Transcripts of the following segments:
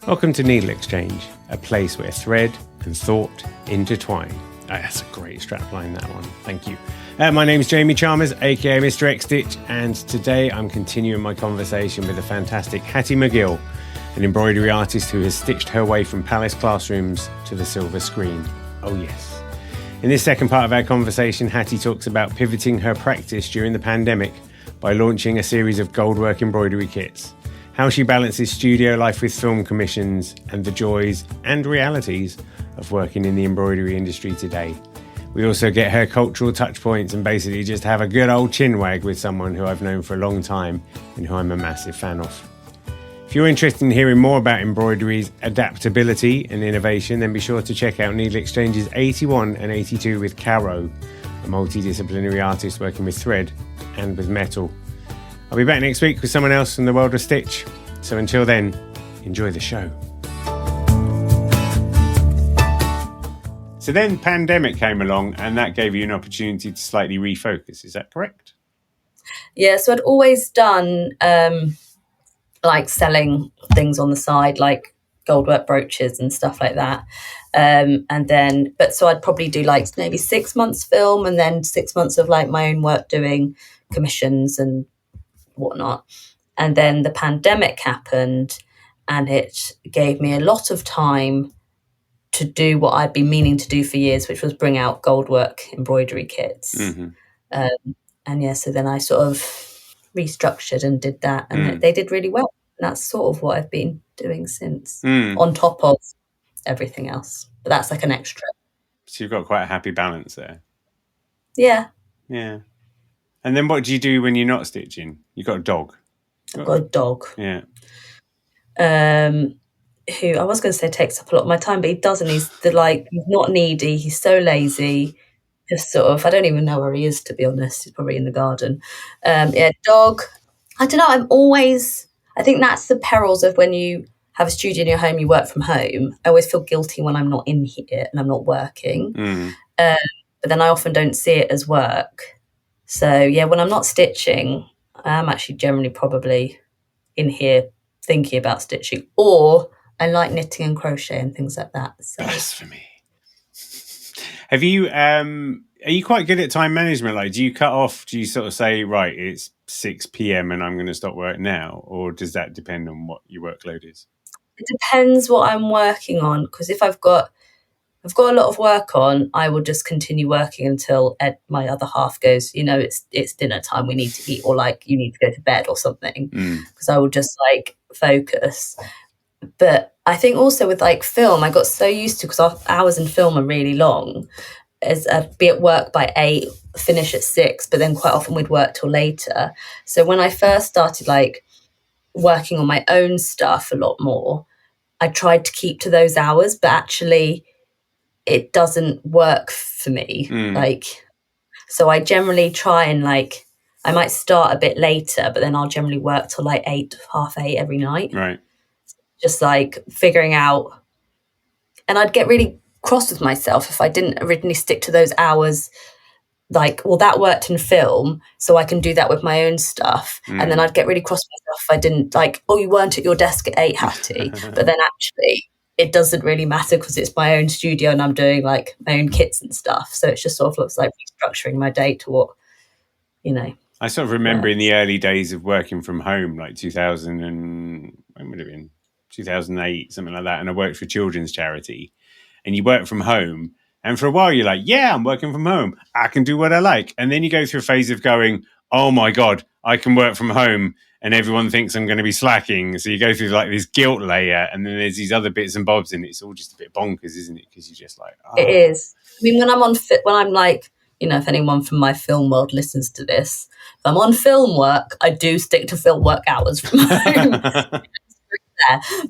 Welcome to NeedleXChange, a place where thread and thought intertwine. Oh, that's a great strapline, that one. Thank you. My name is Jamie Chalmers, aka Mr. X-Stitch, and today I'm continuing my conversation with the fantastic Hattie McGill, an embroidery artist who has stitched her way from palace classrooms to the silver screen. Oh yes. In this second part of our conversation, Hattie talks about pivoting her practice during the pandemic by launching a series of Goldwork embroidery kits, how she balances studio life with film commissions, and the joys and realities of working in the embroidery industry today. We also get her cultural touch points and basically just have a good old chinwag with someone who I've known for a long time and who I'm a massive fan of. If you're interested in hearing more about embroidery's adaptability and innovation, then be sure to check out NeedleXChange's 81 and 82 with CARO, a multidisciplinary artist working with thread and with metal. I'll be back next week with someone else from the world of stitch. So until then, enjoy the show. So then pandemic came along and that gave you an opportunity to slightly refocus. Is that correct? Yeah, so I'd always done like selling things on the side, like Goldwork brooches and stuff like that. So I'd probably do like maybe 6 months film and then 6 months of like my own work doing commissions and whatnot. And then the pandemic happened and it gave me a lot of time to do what I'd been meaning to do for years, which was bring out Goldwork embroidery kits. Mm-hmm. So then I sort of restructured and did that, and they did really well. And that's sort of what I've been doing since, on top of everything else. But that's like an extra. So you've got quite a happy balance there. Yeah. Yeah. And then what do you do when you're not stitching? You've got a dog. I've got a dog. Yeah. Who I was going to say takes up a lot of my time, but he doesn't. He's not needy. He's so lazy. Just sort of, I don't even know where he is, to be honest. He's probably in the garden. Dog. I don't know. I think that's the perils of when you have a studio in your home, you work from home. I always feel guilty when I'm not in here and I'm not working. But then I often don't see it as work. So yeah, when I'm not stitching, I am actually generally probably in here thinking about stitching, or I like knitting and crochet and things like that. So. Blasphemy. Have you, are you quite good at time management? Like, do you cut off, do you sort of say, right, it's 6 p.m. and I'm going to stop work now? Or does that depend on what your workload is? It depends what I'm working on. Because if I've got a lot of work on, I will just continue working until my other half goes, it's dinner time, we need to eat, or like you need to go to bed or something, because I will just like focus. But I think also with like film, I got so used to, because our hours in film are really long, as I'd be at work by 8, finish at 6, but then quite often we'd work till later. So when I first started like working on my own stuff a lot more, I tried to keep to those hours, but actually it doesn't work for me. So I generally try and like, I might start a bit later, but then I'll generally work till like 8, half 8 every night. Right. Just like figuring out, and I'd get really cross with myself if I didn't originally stick to those hours. Like, well, that worked in film, so I can do that with my own stuff. And then I'd get really cross with myself if I didn't, like, oh, you weren't at your desk at 8, Hattie. But then actually it doesn't really matter because it's my own studio and I'm doing like my own kits and stuff. So it's just sort of looks like restructuring my day to what, I sort of remember in the early days of working from home, like 2000 and when would it have been? 2008, something like that. And I worked for a children's charity, and you work from home. And for a while you're like, yeah, I'm working from home. I can do what I like. And then you go through a phase of going, oh my God, I can work from home and everyone thinks I'm going to be slacking. So you go through like this guilt layer, and then there's these other bits and bobs, and it's all just a bit bonkers, isn't it? Because you're just like, oh. It is. I mean, when I'm like, if anyone from my film world listens to this, if I'm on film work, I do stick to film work hours from home.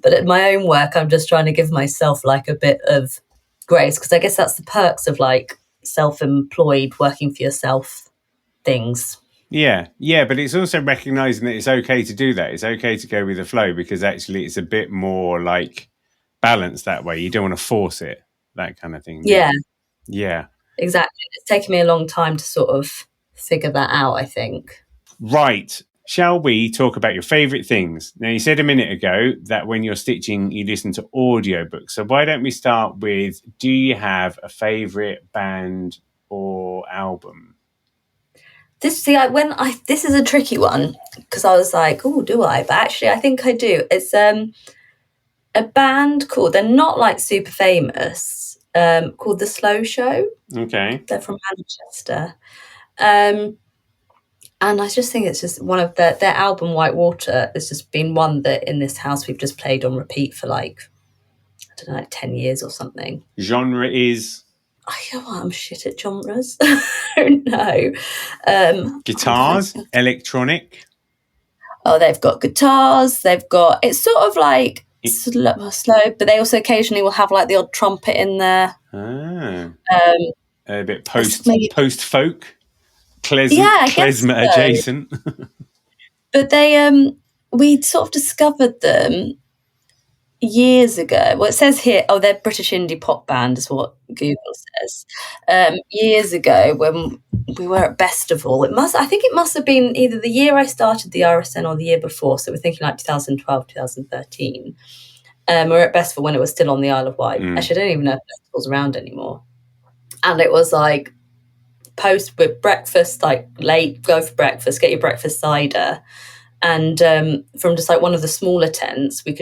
But at my own work, I'm just trying to give myself like a bit of grace, because I guess that's the perks of like self-employed, working for yourself things. Yeah, but it's also recognizing that it's okay to do that. It's okay to go with the flow, because actually it's a bit more like balanced that way. You don't want to force it, that kind of thing. Yeah, exactly. It's taken me a long time to sort of figure that out, I think. Right. Shall we talk about your favourite things? Now, you said a minute ago that when you're stitching, you listen to audiobooks. So why don't we start with, do you have a favourite band or album? This is a tricky one because I was like, oh, do I? But actually, I think I do. It's a band called, they're not like super famous, called The Slow Show. Okay. They're from Manchester. And I just think it's just one of their album White Water has just been one that in this house we've just played on repeat for like, I don't know, like 10 years or something. Genre is? You know what? I'm shit at genres. I don't know. Guitars? Electronic? Oh, they've got guitars. It's sort of like slow, but they also occasionally will have like the odd trumpet in there. A bit post-folk? Klezmer adjacent. But we sort of discovered them years ago. Well, it says here, they're British indie pop band is what Google says. Years ago when we were at Bestival, I think it must have been either the year I started the RSN or the year before. So we're thinking like 2012, 2013. We were at Bestival when it was still on the Isle of Wight. Actually, I don't even know if Bestival's around anymore. And it was like post with breakfast, like late, go for breakfast, get your breakfast cider. And from just like one of the smaller tents, we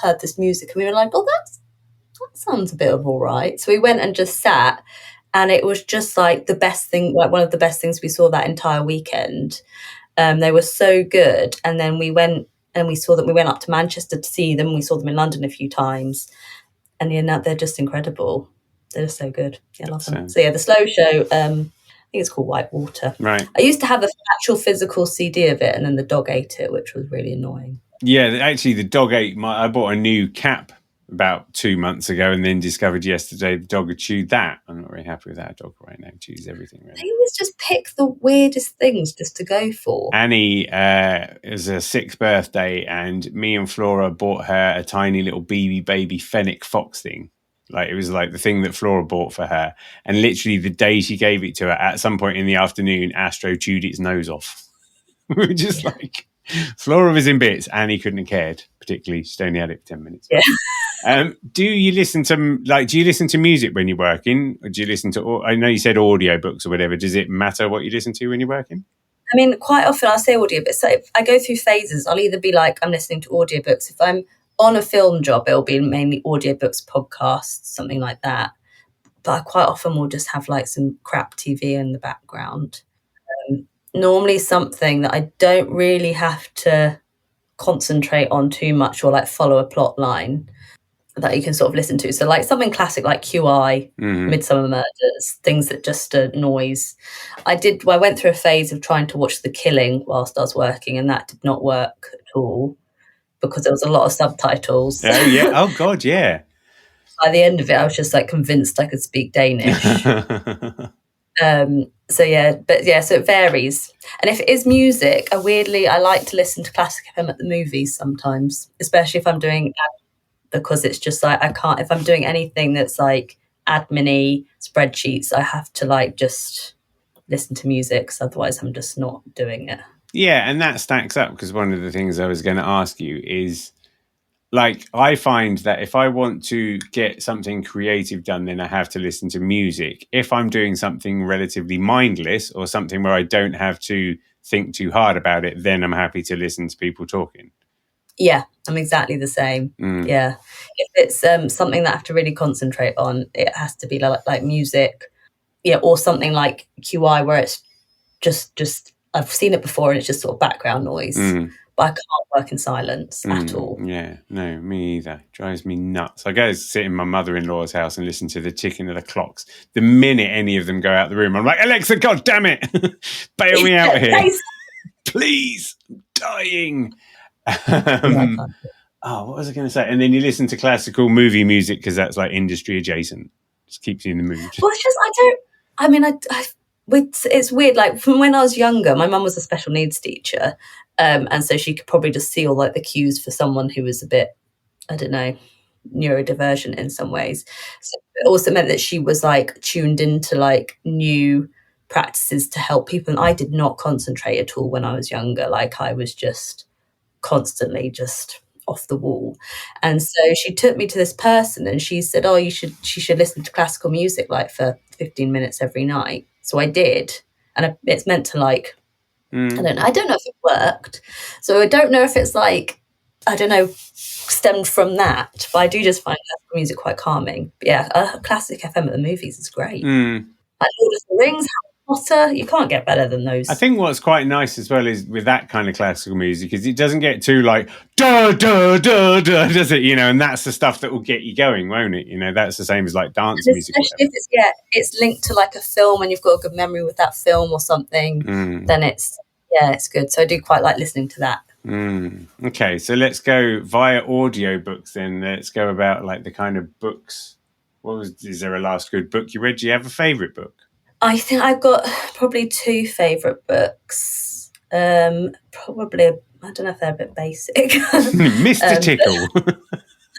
heard this music and we were like, oh, that sounds a bit of all right. So we went and just sat, and it was just like the best thing, like one of the best things we saw that entire weekend. They were so good. And then we went and we saw them. We went up to Manchester to see them. We saw them in London a few times. And they're just incredible. They're just so good. Yeah, I love them. So The Slow Show, I think it's called White Water. Right. I used to have the actual physical CD of it, and then the dog ate it, which was really annoying. Yeah, actually, the dog ate I bought a new cap about 2 months ago, and then discovered yesterday the dog had chewed that. I'm not very happy with that dog right now. It chews everything. Really. They always just pick the weirdest things just to go for. Annie is her 6th birthday, and me and Flora bought her a tiny little baby fennec fox thing. Like, it was like the thing that Flora bought for her. And literally the day she gave it to her, at some point in the afternoon, Astro chewed its nose off. We were just like, Flora was in bits. Annie couldn't have cared, particularly. She'd only had it for 10 minutes. Yeah. Do you listen to music when you're working? Or do you listen to, I know you said audiobooks or whatever. Does it matter what you listen to when you're working? I mean, quite often I'll say audiobooks. So if I go through phases, I'll either be like, I'm listening to audiobooks. If I'm on a film job, it'll be mainly audiobooks, podcasts, something like that. But I quite often will just have like some crap TV in the background. Normally something that I don't really have to concentrate on too much or like follow a plot line that you can sort of listen to. So like something classic like QI, Midsummer Murders, things that just are noise. I went through a phase of trying to watch The Killing whilst I was working, and that did not work at all, because there was a lot of subtitles. Oh, yeah. Oh, God, yeah. By the end of it, I was just like convinced I could speak Danish. So it varies. And if it is music, I like to listen to classic FM at the movies sometimes, especially if I'm doing, because it's just like, I can't, if I'm doing anything that's like admin-y, spreadsheets, I have to like just listen to music, because otherwise I'm just not doing it. Yeah, and that stacks up, because one of the things I was going to ask you is, like, I find that if I want to get something creative done, then I have to listen to music. If I'm doing something relatively mindless or something where I don't have to think too hard about it, then I'm happy to listen to people talking. Yeah, I'm exactly the same. Yeah. If it's something that I have to really concentrate on, it has to be like music. Yeah, or something like QI where it's just I've seen it before and it's just sort of background noise. But I can't work in silence at all. Yeah, no, me either. Drives me nuts. I go sit in my mother-in-law's house and listen to the ticking of the clocks. The minute any of them go out the room, I'm like, Alexa, God damn it, bail me out here, please. I'm dying. What was I going to say? And then you listen to classical movie music because that's like industry adjacent. Just keeps you in the mood. Well, it's weird. Like, from when I was younger, my mum was a special needs teacher. And so she could probably just see all like the cues for someone who was a bit, I don't know, neurodivergent in some ways. So it also meant that she was like tuned into like new practices to help people. And I did not concentrate at all when I was younger. Like I was just constantly just off the wall. And so she took me to this person and she said, oh, she should listen to classical music like for 15 minutes every night. So I did. And it's meant to like, I don't know if it worked. So I don't know if it's like, I don't know, stemmed from that, but I do just find classical music quite calming. But yeah, classic FM at the movies is great. Like Lord of the Rings, Potter, you can't get better than those. I think what's quite nice as well is with that kind of classical music is it doesn't get too like da da da da, does it? And that's the stuff that will get you going, won't it? That's the same as like dance music. Especially if it's linked to like a film and you've got a good memory with that film or something, then it's good. So I do quite like listening to that. Okay, so let's go via audiobooks then. Let's go about like the kind of books. Is there a last good book you read? Do you have a favourite book? I think I've got probably two favourite books. Probably, I don't know if they're a bit basic. Mr. Tickle.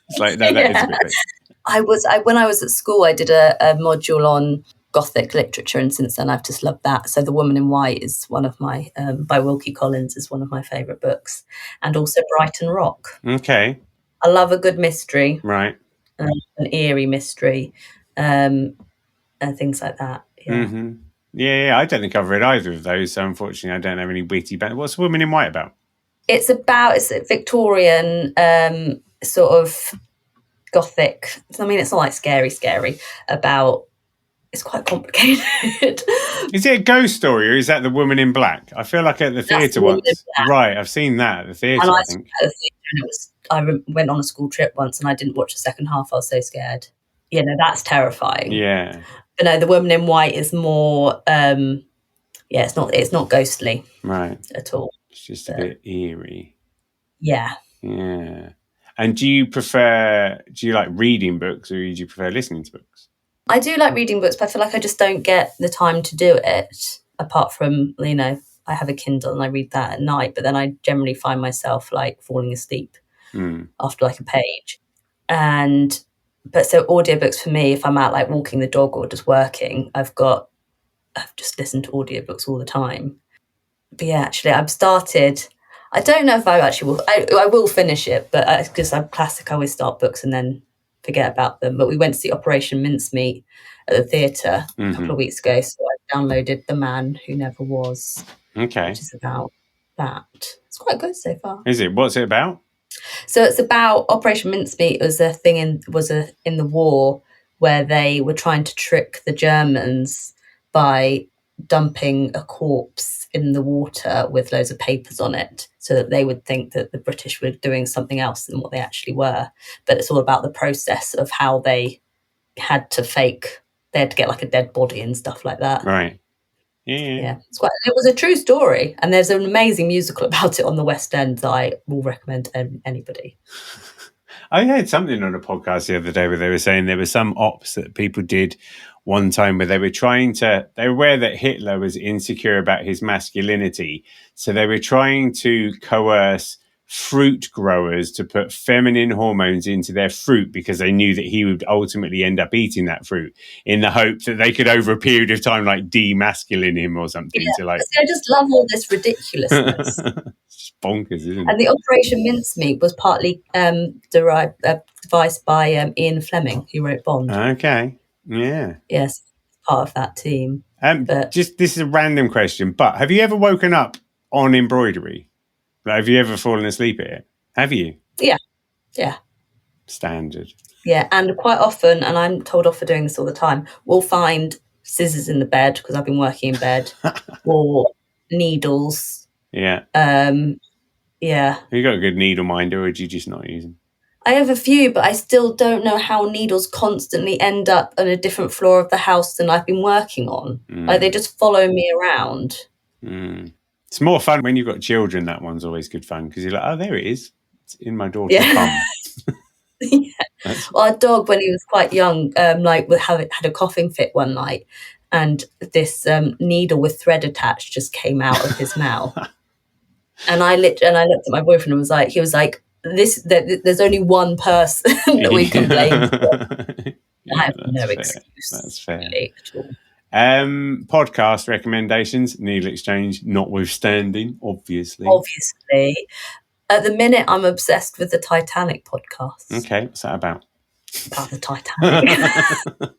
It's like, no, that is a bit basic. When I was at school, I did a module on Gothic literature, and since then I've just loved that. So The Woman in White is one of my, by Wilkie Collins, is one of my favourite books. And also Brighton Rock. Okay. I love a good mystery. Right. An eerie mystery. And things like that. Yeah. Mm-hmm. Yeah, I don't think I've read either of those, so unfortunately I don't have any witty banter. What's Woman in White about? It's a Victorian sort of Gothic. I mean, it's not like scary about. It's quite complicated. Is it a ghost story or is that The Woman in Black? I feel like at the theatre once. Right, I've seen that at the theatre, I think. I went on a school trip once and I didn't watch the second half. I was so scared. That's terrifying. Yeah. But no, The Woman in White is more, it's not ghostly. Right. At all. It's just a bit eerie. Yeah. Yeah. And do you like reading books or do you prefer listening to books? I do like reading books, but I feel like I just don't get the time to do it, apart from, I have a Kindle and I read that at night, but then I generally find myself like falling asleep after like a page. But so audiobooks for me, if I'm out like walking the dog or just working, I've just listened to audiobooks all the time. But yeah, actually I've started, I don't know if I actually will, I will finish it, but because I'm classic, I always start books and then forget about them. But we went to see Operation Mincemeat at the theatre a couple of weeks ago, so I downloaded The Man Who Never Was. Okay. Which is about that. It's quite good so far. Is it? What's it about? So it's about Operation Mincemeat. It was a thing in the war where they were trying to trick the Germans by dumping a corpse in the water with loads of papers on it so that they would think that the British were doing something else than what they actually were. But it's all about the process of how they had to get like a dead body and stuff like that. Right. Yeah. It was a true story, and there's an amazing musical about it on the West End that I will recommend to anybody. I heard something on a podcast the other day where they were saying there were some ops that people did one time where they were aware that Hitler was insecure about his masculinity. So they were trying to coerce fruit growers to put feminine hormones into their fruit because they knew that he would ultimately end up eating that fruit in the hope that they could over a period of time like demasculine him or something. Yeah, I just love all this ridiculousness. It's just bonkers, isn't it? And the Operation Mincemeat was partly devised by Ian Fleming, who wrote Bond. Okay. Yeah. Yes, part of that team. This is a random question, but have you ever woken up on embroidery? Like, have you ever fallen asleep at it? Have you? Yeah. Standard. Yeah, and quite often, and I'm told off for doing this all the time, we'll find scissors in the bed because I've been working in bed, or needles. Yeah. Yeah. Have you got a good needle minder, or do you just not use them? I have a few, but I still don't know how needles constantly end up on a different floor of the house than I've been working on. Like, they just follow me around. It's more fun when you've got children. That one's always good fun because you're like, oh, there it is. It's in my daughter's bum. Yeah. Well, our dog, when he was quite young, had a coughing fit one night, and this needle with thread attached just came out of his mouth. And I looked at my boyfriend and he was like, there's only one person that we can blame for. I have no excuse. That's fair. Really, at all. Podcast recommendations, NeedleXChange notwithstanding, obviously. Obviously. At the minute, I'm obsessed with the Titanic podcast. Okay, what's that about? About the Titanic.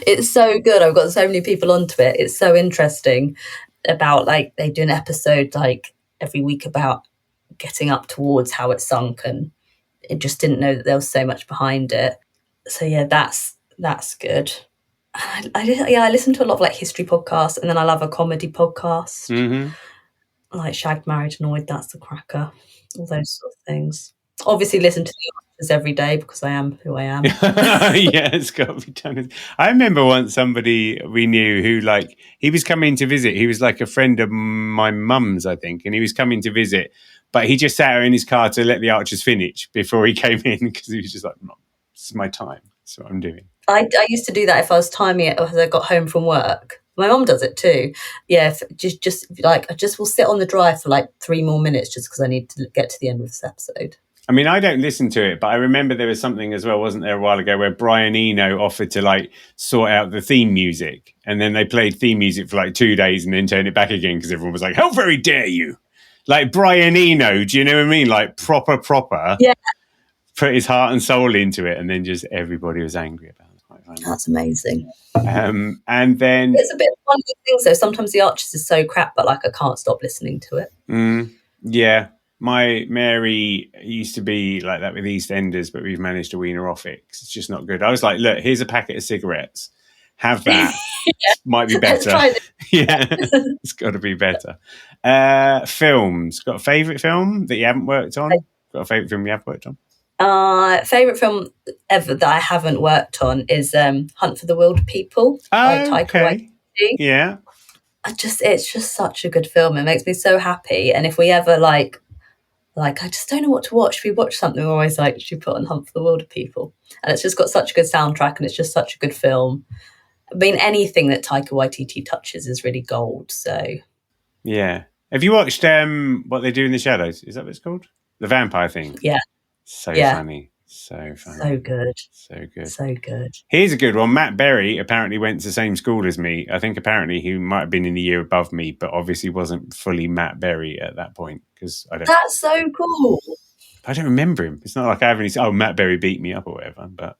It's so good. I've got so many people onto it. It's so interesting about, like, they do an episode like every week about getting up towards how it sunk, and it just didn't know that there was so much behind it. So yeah, that's good. I listen to a lot of like history podcasts, and then I love a comedy podcast. Mm-hmm. Like Shagged, Married, Annoyed, that's the cracker. All those sort of things. Obviously listen to the Archers every day because I am who I am. Yeah, it's got to be done. I remember once somebody we knew who, like, he was coming to visit. He was like a friend of my mum's, I think, and he was coming to visit, but he just sat her in his car to let the Archers finish before he came in because he was just like, no, this is my time. That's what I'm doing. I used to do that if I was timing it as I got home from work. My mum does it too. Yeah, just like I just will sit on the drive for like 3 more minutes just because I need to get to the end of this episode. I mean, I don't listen to it, but I remember there was something as well, wasn't there, a while ago, where Brian Eno offered to like sort out the theme music, and then they played theme music for like 2 days and then turned it back again because everyone was like, "How very dare you!" Like Brian Eno, do you know what I mean? Like proper. Yeah, put his heart and soul into it, and then just everybody was angry about it. That's amazing. And then it's a bit one of the things though. Sometimes the Archers is so crap, but like I can't stop listening to it. Yeah, my Mary used to be like that with EastEnders, but we've managed to wean her off it because it's just not good. I was like, look, here's a packet of cigarettes. Have that. Yeah. Might be better. Yeah, it's got to be better. Films. Got a favourite film that you haven't worked on? Got a favourite film you have worked on? Favourite film ever that I haven't worked on is Hunt for the Wilder People by Taika Waititi. Yeah. It's just such a good film. It makes me so happy. And if we ever like I just don't know what to watch. If we watch something, we're always like, should we put on Hunt for the Wilder People? And it's just got such a good soundtrack, and it's just such a good film. I mean, anything that Taika Waititi touches is really gold. So yeah. Have you watched What They Do in the Shadows? Is that what it's called? The vampire thing. Yeah. Funny. So funny. So good. So good. So good. Here's a good one. Matt Berry apparently went to the same school as me. I think apparently he might have been in the year above me, but obviously wasn't fully Matt Berry at that point because I don't. That's so cool. I don't remember him. It's not like I have any. Matt Berry beat me up or whatever. But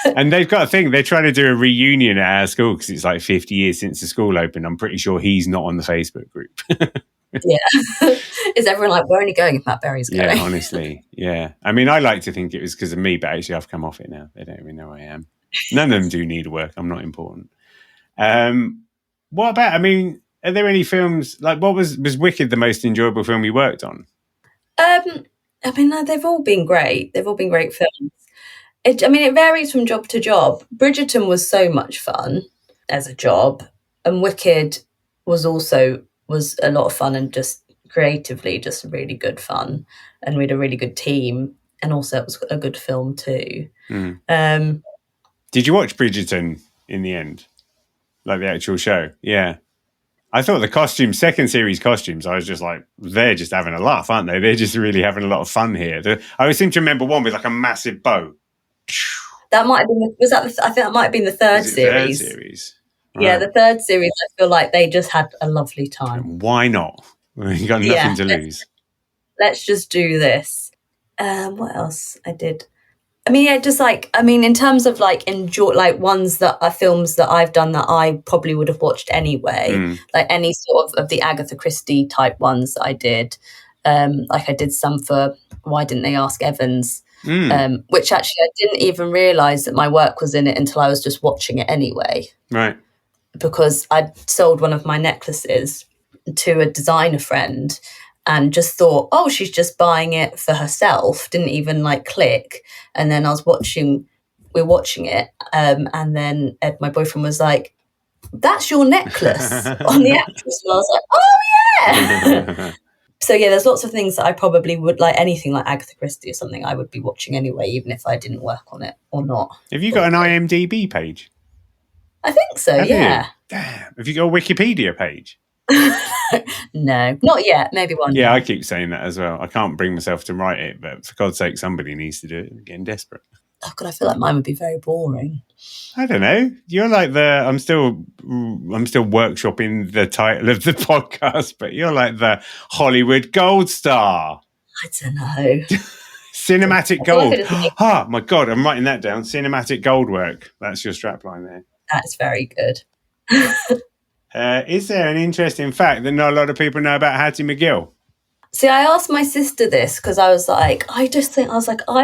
and they've got a thing. They're trying to do a reunion at our school because it's like 50 years since the school opened. I'm pretty sure he's not on the Facebook group. Yeah. Is everyone like, we're only going if Matt Berry's going? Yeah, honestly. Yeah. I mean, I like to think it was because of me, but actually I've come off it now. They don't even know who I am. None of them do need work. I'm not important. What about, I mean, are there any films, like what was Wicked the most enjoyable film you worked on? I mean, they've all been great. They've all been great films. It varies from job to job. Bridgerton was so much fun as a job, and Wicked was a lot of fun, and just creatively just really good fun, and we had a really good team, and also it was a good film too. Did you watch Bridgerton in the end, like the actual show? Yeah, I thought the costumes, second series costumes, I was just like, they're just having a laugh, aren't they? They're just really having a lot of fun here. I always seem to remember one with like a massive bow. That might have been I think that might have been the third series. Third series. Right. Yeah, the third series, I feel like they just had a lovely time. Why not? You got nothing to lose. Let's just do this. What else I did? I mean, yeah, just like, I mean, in terms of like enjoy, like ones that are films that I've done that I probably would have watched anyway, like any sort of the Agatha Christie type ones that I did. Like I did some for Why Didn't They Ask Evans? Which actually I didn't even realise that my work was in it until I was just watching it anyway. Right. Because I'd sold one of my necklaces to a designer friend and just thought, oh, she's just buying it for herself. Didn't even like click. And then we're watching it. And then Ed, my boyfriend, was like, that's your necklace on the actress. And I was like, oh yeah. So yeah, there's lots of things that I probably would like, anything like Agatha Christie or something I would be watching anyway, even if I didn't work on it or not. Have you got an IMDb page? I think so, Have yeah. You? Damn. Have you got a Wikipedia page? No, not yet. Maybe one. Yeah, I keep saying that as well. I can't bring myself to write it, but for God's sake, somebody needs to do it. I'm getting desperate. Oh God, I feel like mine would be very boring. I don't know. You're like I'm still workshopping the title of the podcast, but you're like the Hollywood gold star. I don't know. Cinematic gold. Oh my God, I'm writing that down. Cinematic Goldwork. That's your strapline there. That's very good. Is there an interesting fact that not a lot of people know about Hattie McGill? See, I asked my sister this because I was like, I've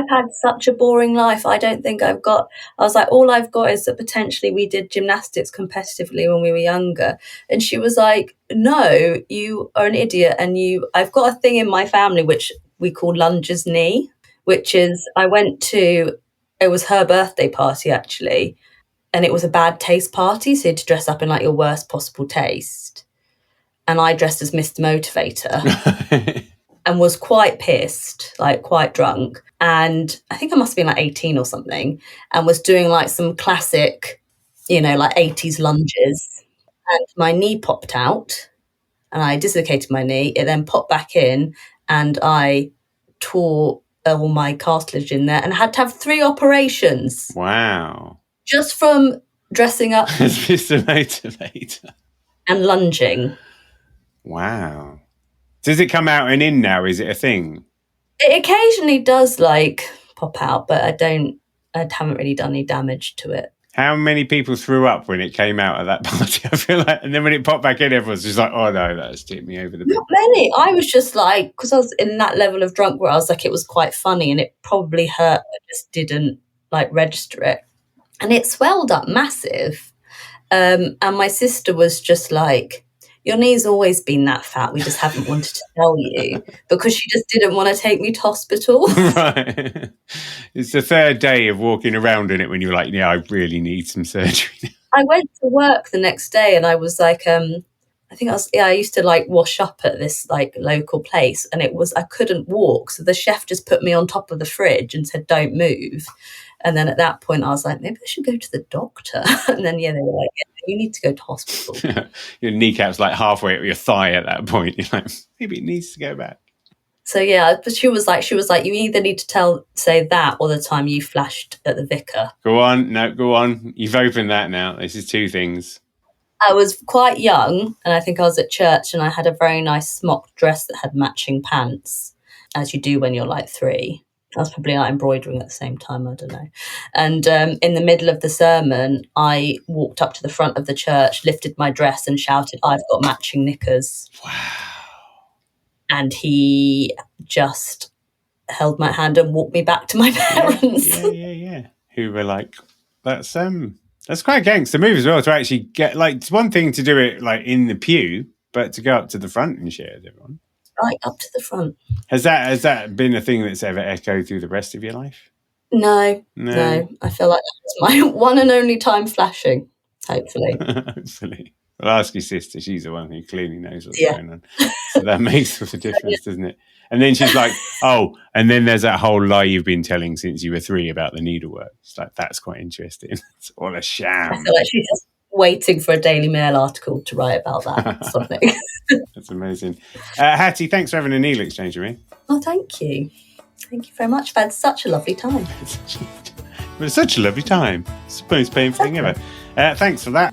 had such a boring life. I don't think I was like, all I've got is that potentially we did gymnastics competitively when we were younger. And she was like, no, you are an idiot. And I've got a thing in my family, which we call lunger's knee, which is, it was her birthday party actually. And it was a bad taste party. So you had to dress up in like your worst possible taste. And I dressed as Mr. Motivator and was quite pissed, like quite drunk. And I think I must have been like 18 or something, and was doing like some classic, like 80s lunges. And my knee popped out and I dislocated my knee. It then popped back in and I tore all my cartilage in there and had to have 3 operations. Wow. Just from dressing up as Mr. Motivator and lunging. Wow. Does it come out and in now? Is it a thing? It occasionally does like pop out, but I haven't really done any damage to it. How many people threw up when it came out at that party? I feel like, and then when it popped back in, everyone's just like, oh no, that's tipped me over the bed. Not many. I was just like, because I was in that level of drunk where I was like, it was quite funny and it probably hurt. I just didn't like register it. And it swelled up massive. And my sister was just like, your knee's always been that fat. We just haven't wanted to tell you, because she just didn't want to take me to hospital. Right. It's the third day of walking around in it when you're like, yeah, I really need some surgery. I went to work the next day and I was like, I used to like wash up at this like local place, and I couldn't walk. So the chef just put me on top of the fridge and said, don't move. And then at that point I was like, maybe I should go to the doctor. And then, they were like, you need to go to hospital. Your kneecap's like halfway up your thigh at that point. You're like, maybe it needs to go back. So but she was like, you either need to say that or the time you flashed at the vicar. Go on. You've opened that now. This is 2 things. I was quite young, and I think I was at church, and I had a very nice smock dress that had matching pants, as you do when you're like 3. I was probably like embroidering at the same time, I don't know. And in the middle of the sermon, I walked up to the front of the church, lifted my dress and shouted, I've got matching knickers. Wow. And he just held my hand and walked me back to my parents. Yeah. Who were like, that's quite a gangster move as well, to actually get, like, it's one thing to do it like in the pew, but to go up to the front and share with everyone. Right up to the front. Has that been a thing that's ever echoed through the rest of your life? No. I feel like that was my one and only time flashing, hopefully. Hopefully. Well, ask your sister. She's the one who clearly knows what's going on. So that makes all the difference, doesn't it? And then she's like, oh, and then there's that whole lie you've been telling since you were 3 about the needlework. It's like, that's quite interesting. It's all a sham. I feel like she's just waiting for a Daily Mail article to write about that or something. That's amazing. Hattie, thanks for having a NeedleXChange with me. Oh, thank you. Thank you very much. I've had such a lovely time. It was such a lovely time. It's the most painful thing ever. Thanks for that.